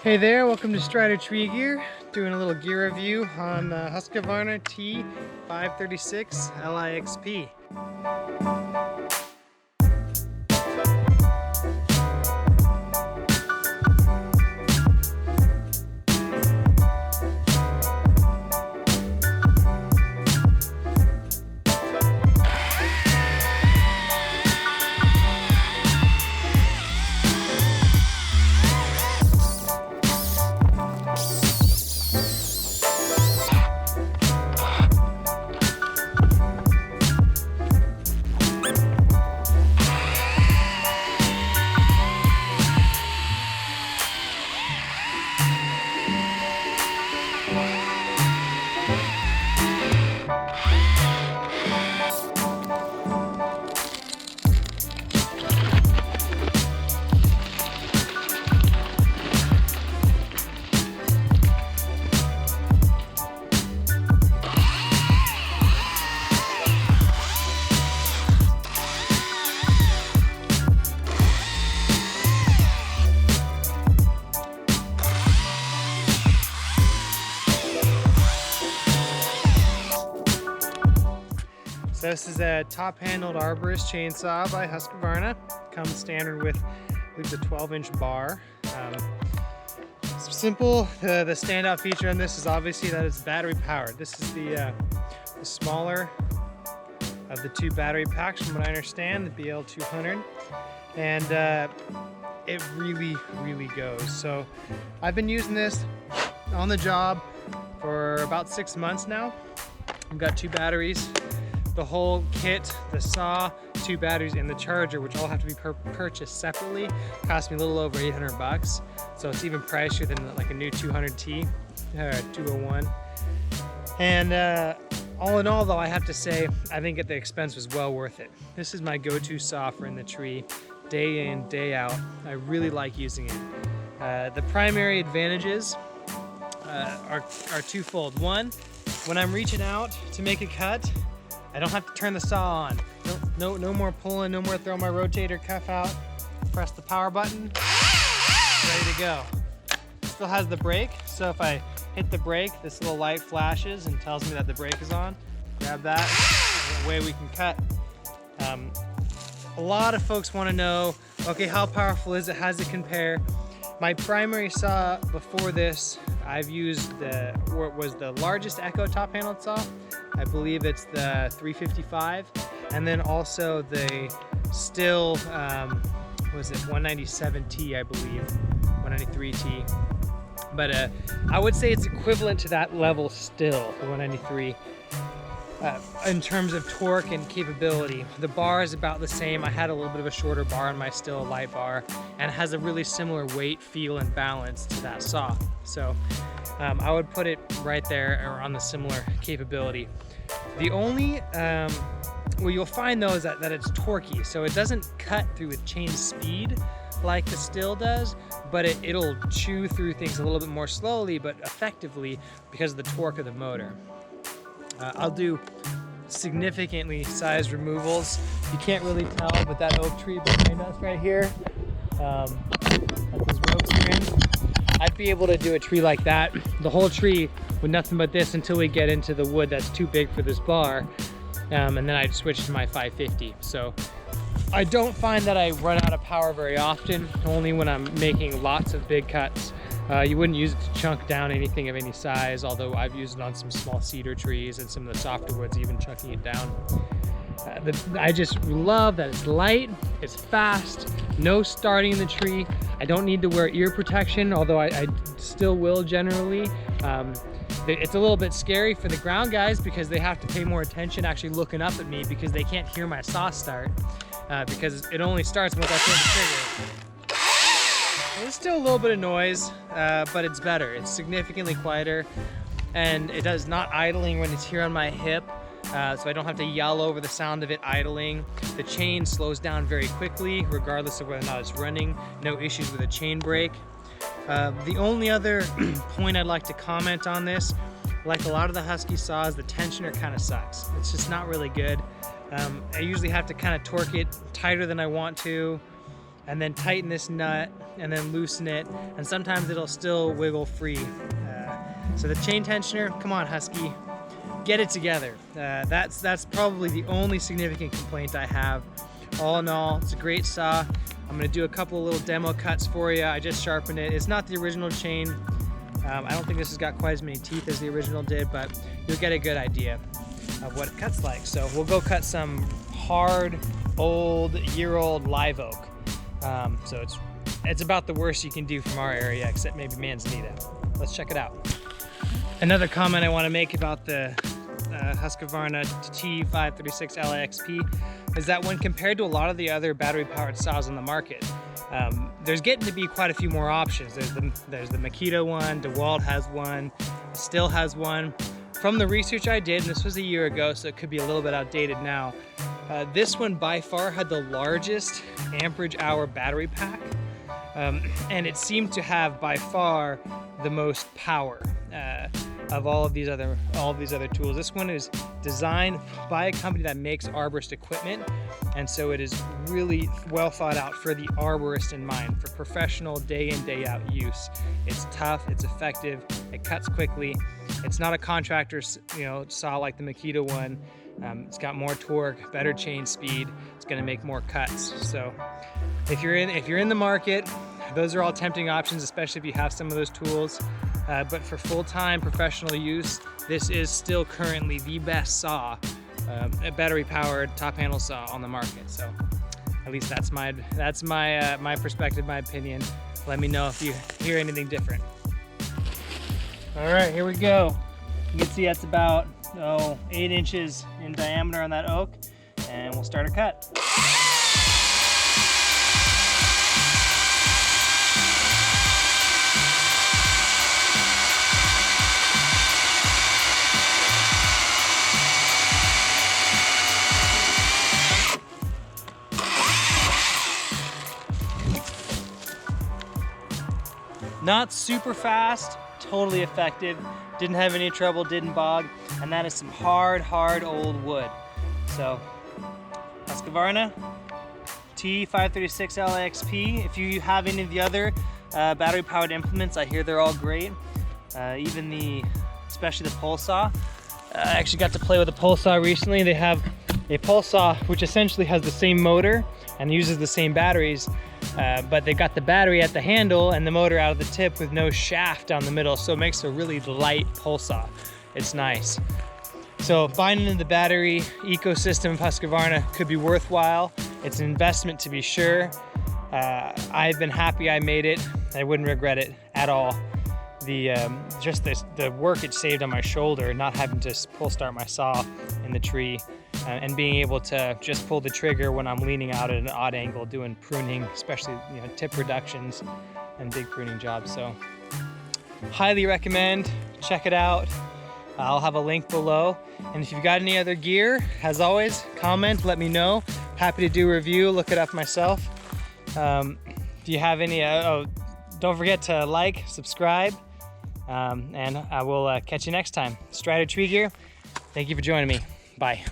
Hey there, welcome to Strider Tree Gear. Doing a little gear review on the Husqvarna T536 LIXP. So this is a top-handled Arborist chainsaw by Husqvarna. Comes standard with, I believe, the 12-inch bar. Simple. The standout feature on this is obviously that it's battery powered. This is the smaller of the two battery packs, from what I understand, the BL200, and it really goes. So I've been using this on the job for about 6 months now. I've got two batteries. The whole kit, the saw, two batteries, and the charger, which all have to be purchased separately, cost me a little over 800 bucks. So it's even pricier than like a new 200T, 201. And all in all, though, I have to say, I think the expense was well worth it. This is my go-to saw for in the tree, day in, day out. I really like using it. The primary advantages are twofold. One, when I'm reaching out to make a cut, I don't have to turn the saw on. No more pulling, no more throwing my rotator cuff out. Press the power button, ready to go. Still has the brake, so if I hit the brake, this little light flashes and tells me that the brake is on. Grab that, and away we can cut. A lot of folks want to know, okay, how powerful is it? How does it compare? My primary saw before this, I've used what was the largest Echo top-handled saw. I believe it's the 355, and then also the still, was it 197T, I believe, 193T. But I would say it's equivalent to that level still, the 193. In terms of torque and capability, the bar is about the same. I had a little bit of a shorter bar on my still light bar, and it has a really similar weight, feel, and balance to that saw. So I would put it right there or on the similar capability. The only, what you'll find though is that it's torquey, so it doesn't cut through with chain speed like the still does, but it'll chew through things a little bit more slowly but effectively because of the torque of the motor. I'll do significantly sized removals. You can't really tell, but that oak tree behind us right here, that those ropes are in, I'd be able to do a tree like that, the whole tree with nothing but this until we get into the wood that's too big for this bar, and then I'd switch to my 550. So I don't find that I run out of power very often, only when I'm making lots of big cuts. You wouldn't use it to chunk down anything of any size, although I've used it on some small cedar trees and some of the softer woods, even chunking it down. I just love that it's light, it's fast, no starting in the tree. I don't need to wear ear protection, although I still will generally. It's a little bit scary for the ground guys because they have to pay more attention actually looking up at me because they can't hear my saw start because it only starts once I pull the trigger. There's still a little bit of noise, but it's better. It's significantly quieter, and it does not idling when it's here on my hip, so I don't have to yell over the sound of it idling. The chain slows down very quickly, regardless of whether or not it's running. No issues with a chain brake. The only other point I'd like to comment on this, like a lot of the Husky saws, the tensioner kind of sucks. It's just not really good. I usually have to kind of torque it tighter than I want to, and then tighten this nut and then loosen it, and sometimes it'll still wiggle free. So the chain tensioner, come on Husky, get it together. That's probably the only significant complaint I have. All in all, it's a great saw. I'm gonna do a couple of little demo cuts for you. I just sharpened it. It's not the original chain. I don't think this has got quite as many teeth as the original did, but you'll get a good idea of what it cuts like. So we'll go cut some hard, old, year-old live oak. So it's about the worst you can do from our area, except maybe Manzanita. Let's check it out. Another comment I want to make about the Husqvarna T536 LXP is that when compared to a lot of the other battery-powered saws on the market, there's getting to be quite a few more options. There's the Makita one, DeWalt has one, Stihl has one. From the research I did, and this was a year ago, so it could be a little bit outdated now, this one by far had the largest amperage hour battery pack, and it seemed to have by far the most power of all of these other tools. This one is designed by a company that makes Arborist equipment, and so it is really well thought out for the arborist in mind, for professional day in, day out use. It's tough, it's effective, it cuts quickly. It's not a contractor, saw like the Makita one. It's got more torque, better chain speed. It's going to make more cuts. So if you're in the market, those are all tempting options, especially if you have some of those tools. But for full-time professional use, this is still currently the best saw, a battery-powered top handle saw on the market. So at least that's my perspective, my opinion. Let me know if you hear anything different. All right, here we go. You can see that's about 8 inches in diameter on that oak, and we'll start a cut. Not super fast, totally effective, didn't have any trouble, didn't bog, and that is some hard old wood. So, Husqvarna T536 LXP. If you have any of the other battery-powered implements, I hear they're all great. Especially the pole saw. I actually got to play with a pole saw recently. They have a pole saw which essentially has the same motor and uses the same batteries, but they got the battery at the handle and the motor out of the tip with no shaft down the middle, so it makes a really light pole saw. It's nice. So buying into the battery ecosystem of Husqvarna could be worthwhile. It's an investment to be sure. I've been happy I made it. I wouldn't regret it at all. The work it saved on my shoulder, not having to pull start my saw in the tree, and being able to just pull the trigger when I'm leaning out at an odd angle doing pruning, especially tip reductions and big pruning jobs. So highly recommend, check it out. I'll have a link below, and if you've got any other gear, as always, comment, let me know. Happy to do a review, look it up myself. If you have any, don't forget to like, subscribe, and I will catch you next time. Strider Tree Gear, thank you for joining me. Bye.